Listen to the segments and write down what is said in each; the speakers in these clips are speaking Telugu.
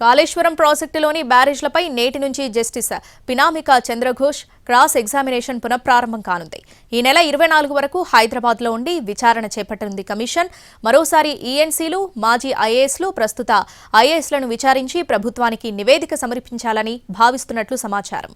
కాళేశ్వరం ప్రాజెక్టులోని బ్యారేజ్లపై నేటి నుంచి జస్టిస్ పినామికా చంద్రఘోష్ క్రాస్ ఎగ్జామినేషన్ పునఃప్రారంభం కానుంది. ఈ నెల 24 వరకు హైదరాబాద్లో ఉండి విచారణ చేపట్టనుంది కమిషన్. మరోసారి ఈఎన్సీలు, మాజీ ఐఏఎస్లు, ప్రస్తుత ఐఏఎస్లను విచారించి ప్రభుత్వానికి నివేదిక సమర్పించాలని భావిస్తున్నట్లు సమాచారం.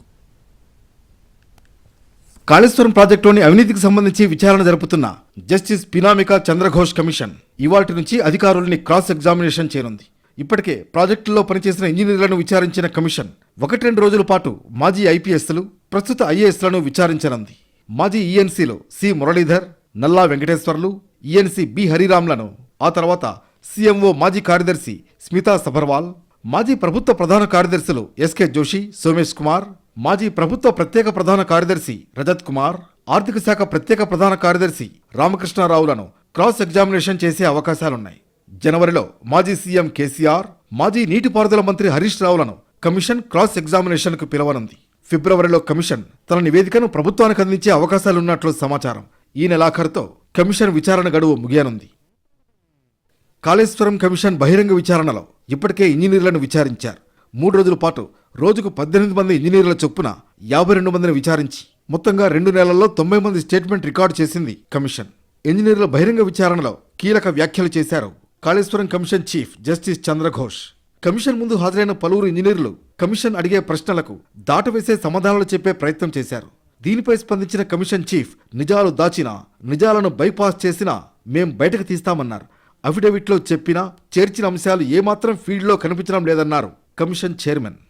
కాళేశ్వరం ప్రాజెక్టులోని అవినీతికి సంబంధించి విచారణ జరుపుతున్న జస్టిస్ పినామికా చంద్రఘోష్ కమిషన్ ఇవాల్టి నుంచి అధికారుల్ని క్రాస్ ఎగ్జామినేషన్ చేయనుంది. ఇప్పటికే ప్రాజెక్టుల్లో పనిచేసిన ఇంజనీర్లను విచారించిన కమిషన్ 1-2 రోజుల పాటు మాజీ ఐపీఎస్లు, ప్రస్తుత ఐఏఎస్లను విచారించనుంది. మాజీ ఈఎన్సీలు సి మురళీధర్, నల్లా వెంకటేశ్వర్లు, ఈఎన్సీ బి హరిరామ్లను, ఆ తర్వాత సీఎంఓ మాజీ కార్యదర్శి స్మితా సబర్వాల్, మాజీ ప్రభుత్వ ప్రధాన కార్యదర్శులు ఎస్కే జోషి, సోమేష్ కుమార్, మాజీ ప్రభుత్వ ప్రత్యేక ప్రధాన కార్యదర్శి రజత్ కుమార్, ఆర్థిక శాఖ ప్రత్యేక ప్రధాన కార్యదర్శి రామకృష్ణారావులను క్రాస్ ఎగ్జామినేషన్ చేసే అవకాశాలున్నాయి. జనవరిలో మాజీ సీఎం కేసీఆర్, మాజీ నీటిపారుదల మంత్రి హరీష్ రావులను కమిషన్ క్రాస్ ఎగ్జామినేషన్ కు పిలవనుంది. ఫిబ్రవరిలో కమిషన్ తన నివేదికను ప్రభుత్వానికి అందించే అవకాశాలున్నట్లు సమాచారం. ఈ నెలాఖరుతో కమిషన్ విచారణ గడువు ముగియనుంది. కాళేశ్వరం కమిషన్ బహిరంగ విచారణలో ఇప్పటికే ఇంజనీర్లను విచారించారు. 3 రోజుల పాటు రోజుకు 18 మంది ఇంజనీర్ల చొప్పున 52 మందిని విచారించి మొత్తంగా 2 నెలల్లో 90 మంది స్టేట్మెంట్ రికార్డు చేసింది కమిషన్. ఇంజనీర్ల బహిరంగ విచారణలో కీలక వ్యాఖ్యలు చేశారు Kaleshwaram commission chief justice Chandra Ghose. Commission ముందు హాజరైన పలువురు ఇంజనీర్లు కమిషన్ అడిగే ప్రశ్నలకు దాటవేసే సమాధానాలు చెప్పే ప్రయత్నం చేశారు. దీనిపై స్పందించిన కమిషన్ చీఫ్ నిజాలు దాచినా, నిజాలను బైపాస్ చేసినా మేం బయటకు తీస్తామన్నారు. అఫిడవిట్లో చెప్పినా చేర్చిన అంశాలు ఏమాత్రం ఫీల్డ్లో కనిపించడం లేదన్నారు కమిషన్ చైర్మన్.